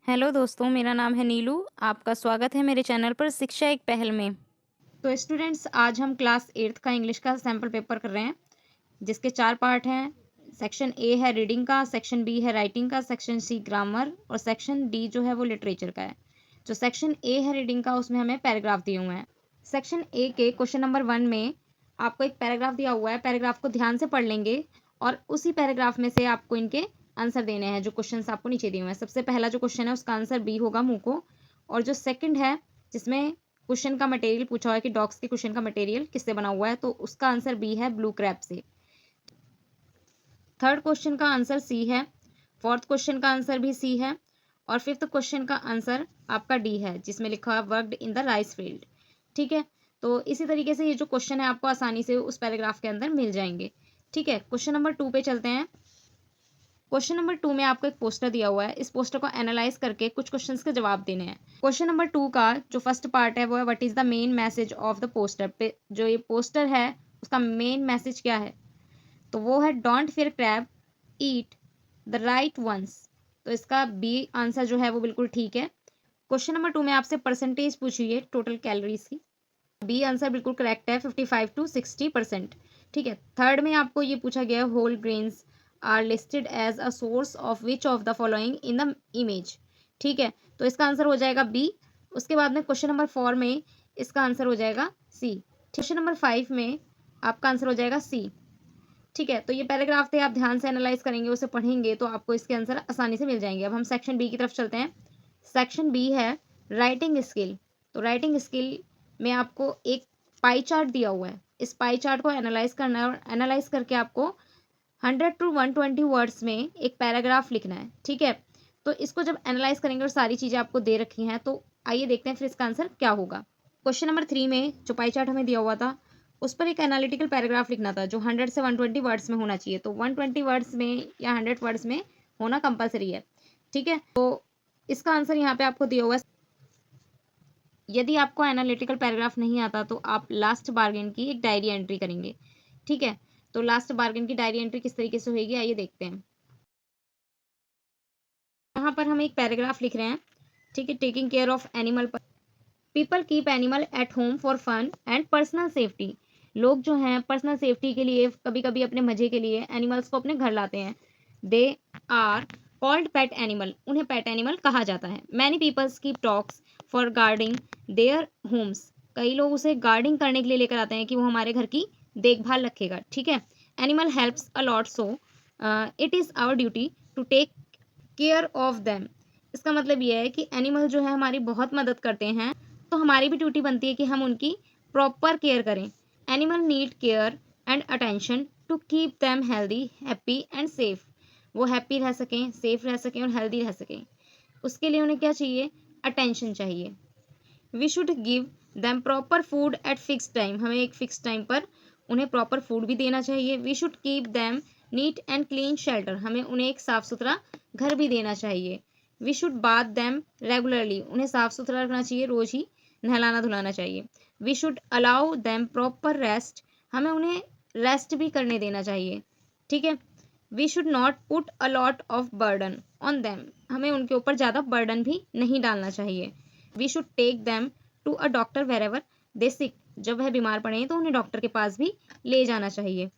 Hello दोस्तों, मेरा नाम है नीलू। आपका स्वागत है मेरे चैनल पर शिक्षा एक पहल में। तो स्टूडेंट्स, आज हम क्लास 8th का इंग्लिश का सैम्पल पेपर कर रहे हैं, जिसके 4 पार्ट हैं। सेक्शन ए है रीडिंग का, सेक्शन बी है राइटिंग का, सेक्शन सी ग्रामर और सेक्शन डी जो है वो लिटरेचर का है। जो सेक्शन ए है रीडिंग का, उसमें हमें पैराग्राफ दिए हुए हैं। सेक्शन ए के क्वेश्चन नंबर 1 में आपको एक पैराग्राफ दिया हुआ है। पैराग्राफ को ध्यान से पढ़ लेंगे और उसी पैराग्राफ में से आपको इनके आंसर देने हैं जो क्वेश्चंस आपको नीचे दिए हुए हैं। सबसे पहला जो क्वेश्चन है उसका आंसर बी होगा, मुंह को। और जो सेकंड है, जिसमें क्वेश्चन का मटेरियल पूछा हुआ है कि डॉग्स के क्वेश्चन का मटेरियल किससे बना हुआ है, तो उसका आंसर बी है, ब्लू क्रैब से। थर्ड क्वेश्चन का आंसर सी है। फोर्थ क्वेश्चन का आंसर भी सी है। और फिफ्थ क्वेश्चन का आंसर आपका डी है, जिसमें लिखा हुआ है worked in the rice field. ठीक है, तो इसी तरीके से ये जो क्वेश्चन है आपको आसानी से उस पैराग्राफ के अंदर मिल जाएंगे। ठीक है, क्वेश्चन नंबर 2 पे चलते हैं। क्वेश्चन नंबर 2 में आपको एक पोस्टर दिया हुआ है। इस पोस्टर को एनालाइज करके कुछ क्वेश्चंस के जवाब देने हैं। क्वेश्चन नंबर 2 का जो फर्स्ट पार्ट है वो है what is the main message of the poster. पे जो ये पोस्टर है उसका मेन मैसेज क्या है, तो वो है don't fear crab, eat the right ones. तो इसका बी आंसर जो है वो बिल्कुल ठीक है। क्वेश्चन नंबर 2 में आपसे परसेंटेज पूछी है टोटल कैलोरीज की। बी आंसर बिल्कुल करेक्ट है, 55 to 60%। ठीक है, थर्ड में आपको ये पूछा गया है whole grains are listed as a source of which of the following in the image. ठीक है, तो इसका आंसर हो जाएगा बी। उसके बाद में क्वेश्चन नंबर 4 में इसका आंसर हो जाएगा सी। क्वेश्चन नंबर 5 में आपका आंसर हो जाएगा सी। ठीक है, तो ये पैराग्राफ थे, आप ध्यान से एनालाइज करेंगे, उसे पढ़ेंगे तो आपको इसके आंसर आसानी से मिल जाएंगे। अब हम सेक्शन बी की तरफ चलते हैं। सेक्शन बी है राइटिंग स्किल। तो राइटिंग स्किल में आपको एक पाई चार्ट दिया हुआ है। इस पाई चार्ट को एनालाइज करना है और एनालाइज करके आपको 100 to 120 वर्ड्स में एक पैराग्राफ लिखना है। ठीक है, तो इसको जब एनालाइज करेंगे और सारी चीज़ें आपको दे रखी हैं, तो आइए देखते हैं फिर इसका आंसर क्या होगा। क्वेश्चन नंबर 3 में जो पाई चार्ट हमें दिया हुआ था उस पर एक एनालिटिकल पैराग्राफ लिखना था जो 100 से 120 वर्ड्स में होना चाहिए। तो 120 वर्ड्स में या 100 वर्ड्स में होना कंपलसरी है। ठीक है, तो इसका आंसर यहाँ पे आपको दिया हुआ है। यदि आपको एनालिटिकल पैराग्राफ नहीं आता तो आप लास्ट बार्गेन की एक डायरी एंट्री करेंगे। ठीक है, तो लास्ट बार्गेन की डायरी एंट्री किस तरीके से होगी आइए देखते हैं। यहाँ पर हम एक पैराग्राफ लिख रहे हैं। ठीक है, taking care of animal. People keep animal at home for fun and personal safety. लोग जो हैं पर्सनल सेफ्टी के लिए, कभी कभी अपने मजे के लिए एनिमल्स को अपने घर लाते हैं। They are called pet animal. उन्हें पेट एनिमल कहा जाता है। Many peoples keep dogs for guarding their homes. कई लोग उसे गार्डिंग करने के लिए लेकर आते हैं कि वो हमारे घर की देखभाल रखेगा। ठीक है, animal helps a lot, so it is our duty to take care of them. इसका मतलब ये है कि एनिमल जो है हमारी बहुत मदद करते हैं, तो हमारी भी ड्यूटी बनती है कि हम उनकी प्रॉपर केयर करें। Animal need care and attention to keep them healthy, happy and safe. वो हैप्पी रह सकें, सेफ रह सकें और हेल्दी रह सकें, उसके लिए उन्हें क्या चाहिए, अटेंशन चाहिए। We should give them proper food at fix time. हमें एक फिक्स टाइम पर उन्हें प्रॉपर फूड भी देना चाहिए। We should keep them neat and clean shelter. हमें उन्हें एक साफ सुथरा घर भी देना चाहिए। We should bath them regularly. उन्हें साफ सुथरा रखना चाहिए, रोज ही नहलाना धुलाना चाहिए। We should allow them proper rest. हमें उन्हें रेस्ट भी करने देना चाहिए। ठीक है, we should not put a lot of burden on them. हमें उनके ऊपर ज़्यादा बर्डन भी नहीं डालना चाहिए। We should take them to a doctor wherever they sick. जब वह बीमार पड़े तो उन्हें डॉक्टर के पास भी ले जाना चाहिए।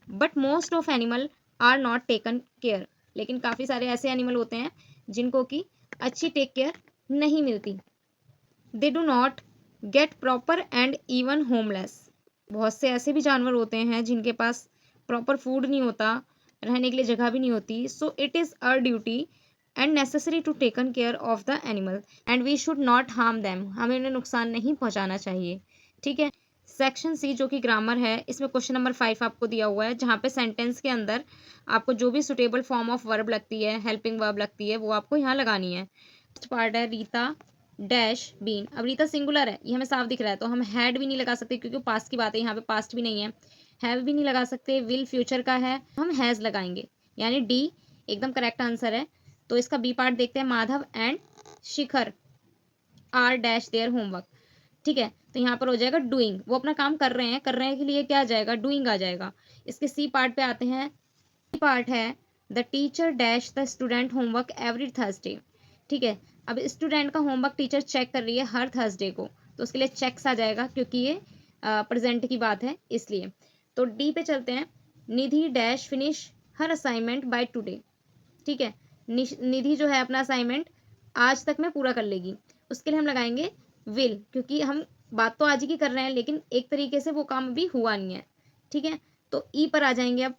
But most of animal are not taken care. लेकिन काफ़ी सारे ऐसे एनिमल होते हैं जिनको कि अच्छी टेक केयर नहीं मिलती। They do not get proper and even homeless. बहुत से ऐसे भी जानवर होते हैं जिनके पास प्रॉपर फूड नहीं होता, रहने के लिए जगह भी नहीं होती। So it is our duty and necessary to taken care of the animal and we should not harm them. हमें उन्हें नुकसान नहीं पहुंचाना चाहिए। ठीक है, सेक्शन सी जो कि ग्रामर है, इसमें क्वेश्चन नंबर 5 आपको दिया हुआ है, जहाँ पे सेंटेंस के अंदर आपको जो भी सुटेबल फॉर्म ऑफ वर्ब लगती है, हेल्पिंग वर्ब लगती है, वो आपको यहाँ लगानी है। फर्स्ट पार्ट है रीता डैश बीन। अब रीता सिंगुलर है, ये हमें साफ दिख रहा है, तो हम हैड भी नहीं लगा सकते क्योंकि पास्ट की बात है, यहाँ पे पास्ट भी नहीं है। हैव भी नहीं लगा सकते, विल फ्यूचर का है, हम हैज़ लगाएंगे, यानी डी एकदम करेक्ट आंसर है। तो इसका बी पार्ट देखते हैं। Madhav and Shikhar are dash their homework. ठीक है, तो यहाँ पर हो जाएगा डूइंग। वो अपना काम कर रहे हैं, कर रहे हैं के लिए क्या आ जाएगा, डूइंग आ जाएगा। इसके सी पार्ट पे आते हैं। सी पार्ट है the teacher dash the student homework every Thursday. ठीक है, अब स्टूडेंट का होमवर्क टीचर चेक कर रही है हर थर्सडे को, तो उसके लिए चेक्स आ जाएगा क्योंकि ये प्रेजेंट की बात है इसलिए। तो डी पे चलते हैं। Nidhi dash finish her assignment by today. ठीक है, निधि जो है अपना असाइनमेंट आज तक में पूरा कर लेगी। उसके लिए हम लगाएंगे विल, क्योंकि हम बात तो आज ही की कर रहे हैं लेकिन एक तरीके से वो काम अभी हुआ नहीं है। ठीक है, तो ई पर आ जाएंगे। अब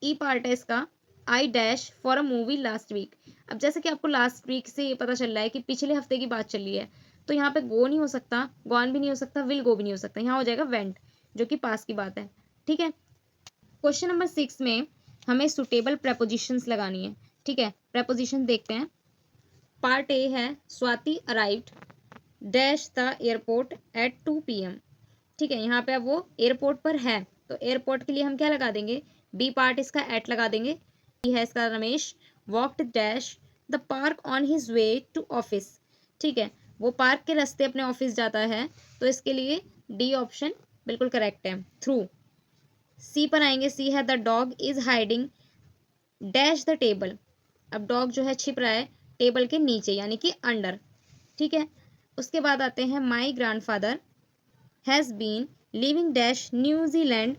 ई पार्ट है इसका, I dash for a movie last week. अब जैसे कि आपको लास्ट वीक से ये पता चल रहा है कि पिछले हफ्ते की बात चल रही है, तो यहाँ पे गो नहीं हो सकता, गॉन भी नहीं हो सकता, विल गो भी नहीं हो सकता, यहाँ हो जाएगा वेंट, जो कि पास की बात है। ठीक है, क्वेश्चन नंबर 6 में हमें सुटेबल प्रेपोजिशंस लगानी है। ठीक है, प्रेपोजिशन देखते हैं। पार्ट ए है Swati arrived dash the airport at 2 PM। ठीक है, यहाँ पे अब वो एयरपोर्ट पर है, तो एयरपोर्ट के लिए हम क्या लगा देंगे, बी पार्ट इसका एट लगा देंगे। बी है इसका Ramesh walked dash the park on his way to office. ठीक है, वो पार्क के रास्ते अपने ऑफिस जाता है, तो इसके लिए डी ऑप्शन बिल्कुल करेक्ट है, थ्रू। सी पर आएंगे। सी है the dog is hiding dash the table. अब डॉग जो है छिप रहा है टेबल के नीचे यानी कि अंडर। ठीक है, उसके बाद आते हैं my grandfather has been living dash New Zealand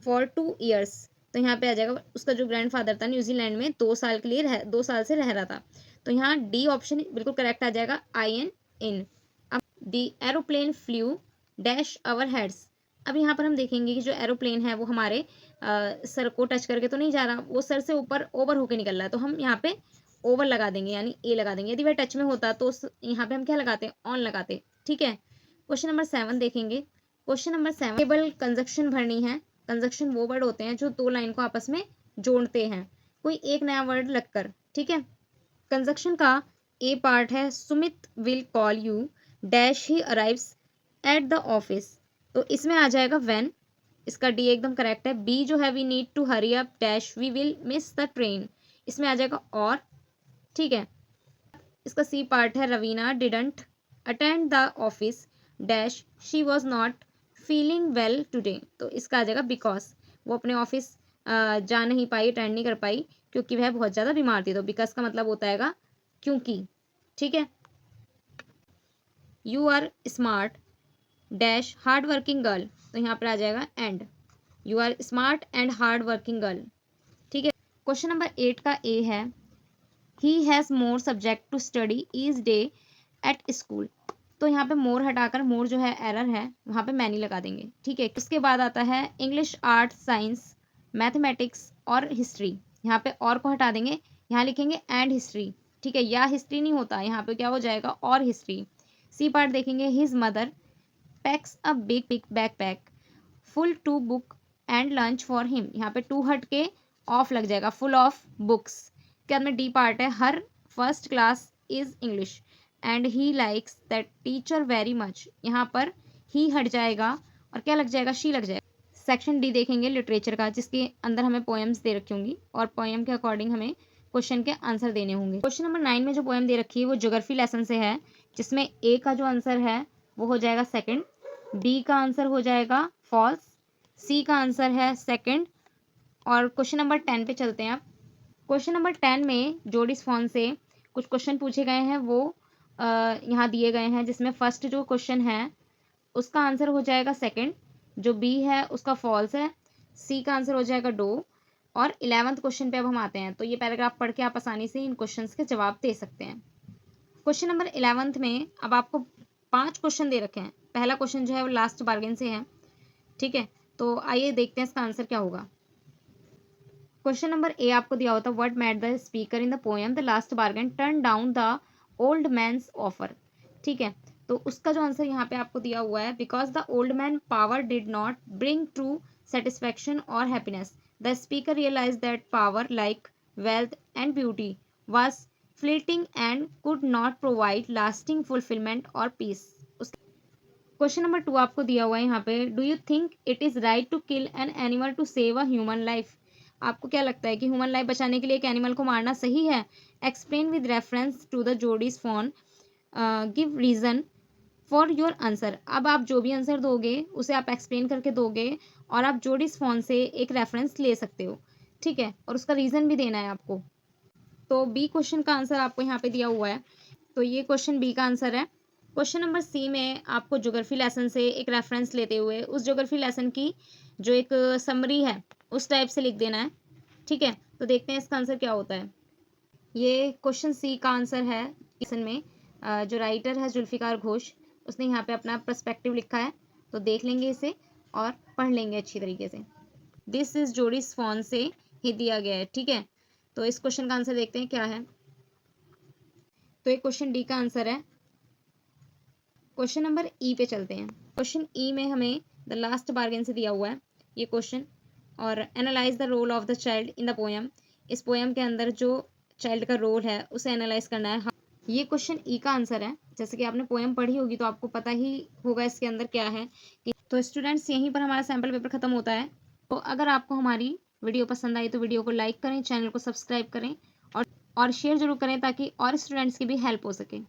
for 2 years। तो यहाँ पे आ जाएगा उसका जो ग्रैंडफादर था न्यूजीलैंड में 2 साल के लिए 2 साल से रह रहा था, तो यहाँ डी ऑप्शन बिल्कुल करेक्ट आ जाएगा, आई एन इन। अब the aeroplane flew dash our heads. अब यहाँ पर हम देखेंगे कि जो एरोप्लेन है वो हमारे सर को टच करके तो नहीं जा रहा, वो सर से ऊपर ओवर होके निकल रहा है, तो हम यहाँ पे ओवर लगा देंगे यानी ए लगा देंगे। यदि वह टच में होता तो यहाँ पे हम क्या लगाते हैं, ऑन लगाते। ठीक है, क्वेश्चन नंबर 7 देखेंगे। क्वेश्चन नंबर 7 टेबल कंजक्शन भरनी है। कंजक्शन वो वर्ड होते हैं जो दो लाइन को आपस में जोड़ते हैं, कोई एक नया वर्ड लगकर। ठीक है, कंजक्शन का ए पार्ट है Sumit will call you dash he arrives at the office. तो इसमें आ जाएगा व्हेन, इसका डी एकदम करेक्ट है। बी जो है we need to hurry up dash we will miss the train, इसमें आ जाएगा और। ठीक है, इसका सी पार्ट है Raveena didn't attend the office dash she was not feeling well today. तो इसका आ जाएगा बिकॉज, वो अपने ऑफिस जा नहीं पाई, अटेंड नहीं कर पाई क्योंकि वह बहुत ज़्यादा बीमार थी, तो बिकॉज का मतलब होता है क्योंकि। ठीक है, you are smart dash hard working girl, तो यहाँ पर आ जाएगा and, you are smart and hard working girl. ठीक है, क्वेश्चन नंबर 8 का ए है he has more subject to study each day at school. तो यहाँ पे मोर हटाकर, मोर जो है एरर है, वहाँ पे मैनी लगा देंगे। ठीक है, उसके बाद आता है इंग्लिश आर्ट साइंस मैथमेटिक्स और हिस्ट्री। यहाँ पे और को हटा देंगे, यहाँ लिखेंगे एंड हिस्ट्री। ठीक है, या हिस्ट्री नहीं होता, यहाँ पे क्या हो जाएगा और हिस्ट्री। सी पार्ट देखेंगे his mother packs a big big backpack full to book and lunch for him. यहाँ पे टू हट के ऑफ लग जाएगा, फुल ऑफ बुक्स। के बाद में डी पार्ट है her first class is English and he likes that teacher very much. यहाँ पर ही हट जाएगा और क्या लग जाएगा, शी लग जाएगा। सेक्शन डी देखेंगे लिटरेचर का, जिसके अंदर हमें पोएम्स दे रखी होंगी और पोएम के अकॉर्डिंग हमें क्वेश्चन के आंसर देने होंगे। क्वेश्चन नंबर 9 में जो पोएम दे रखी है वो ज्योग्राफी लेसन से है, जिसमें ए का जो आंसर है वो हो जाएगा सेकंड, बी का आंसर हो जाएगा फॉल्स, सी का आंसर है सेकंड। और क्वेश्चन नंबर 10 पे चलते हैं आप। क्वेश्चन नंबर 10 में जोडिस फॉन से कुछ क्वेश्चन पूछे गए हैं, वो यहाँ दिए गए हैं, जिसमें फर्स्ट जो क्वेश्चन है उसका आंसर हो जाएगा सेकंड, जो बी है उसका फॉल्स है, सी का आंसर हो जाएगा डो। और 11th क्वेश्चन पे अब हम आते हैं, तो ये पैराग्राफ पढ़ के आप आसानी से इन क्वेश्चंस के जवाब दे सकते हैं। क्वेश्चन नंबर 11th में अब आपको 5 क्वेश्चन दे रखे हैं। पहला क्वेश्चन जो है वो लास्ट बार्गेन से है। ठीक है, तो आइए देखते हैं इसका आंसर क्या होगा। क्वेश्चन नंबर ए आपको दिया होता what made the speaker in the poem the last bargain turn down the old man's offer. ठीक है, तो उसका जो आंसर यहाँ पे आपको दिया हुआ है because the old man power did not bring true satisfaction और happiness the speaker realize that power like wealth and beauty was fleeting and could not provide lasting fulfilment और पीस। क्वेश्चन नंबर 2 आपको दिया हुआ है यहाँ पे do you think it is right to kill an animal to save a human life. आपको क्या लगता है कि ह्यूमन लाइफ बचाने के लिए एक एनिमल को मारना सही है। Explain with reference to the Jody's fawn, give reason for your answer. अब आप जो भी आंसर दोगे उसे आप एक्सप्लेन करके दोगे और आप जोडीज फोन से एक रेफरेंस ले सकते हो। ठीक है, और उसका रीज़न भी देना है आपको। तो बी क्वेश्चन का आंसर आपको यहाँ पे दिया हुआ है, तो ये क्वेश्चन बी का आंसर है। क्वेश्चन नंबर सी में आपको ज्योग्राफी लेसन से एक रेफरेंस लेते हुए उस ज्योग्राफी लेसन की जो एक समरी है उस टाइप से लिख देना है, ठीक है। तो देखते हैं इसका आंसर क्या होता है। ये क्वेश्चन सी का आंसर है। क्वेश्चन में जो राइटर है जुल्फिकार घोष, उसने यहाँ पे अपना पर्सपेक्टिव लिखा है, तो देख लेंगे इसे और पढ़ लेंगे अच्छी तरीके से। दिस इज जोडिस फॉन से ही दिया गया है, ठीक है। तो इस क्वेश्चन का आंसर देखते हैं क्या है। तो एक क्वेश्चन डी का आंसर है। क्वेश्चन नंबर ई पे चलते हैं। क्वेश्चन ई में हमें द लास्ट बार्गेन से दिया हुआ है ये क्वेश्चन, और analyse the role of the child in the poem. इस पोएम के अंदर जो चाइल्ड का रोल है उसे एनालाइज करना है। ये क्वेश्चन ई का आंसर है। जैसे कि आपने पोएम पढ़ी होगी तो आपको पता ही होगा इसके अंदर क्या है कि, तो स्टूडेंट्स यहीं पर हमारा सैम्पल पेपर खत्म होता है। तो अगर आपको हमारी वीडियो पसंद आई तो वीडियो को लाइक करें, चैनल को सब्सक्राइब करें और शेयर जरूर करें ताकि और स्टूडेंट्स की भी हेल्प हो सके।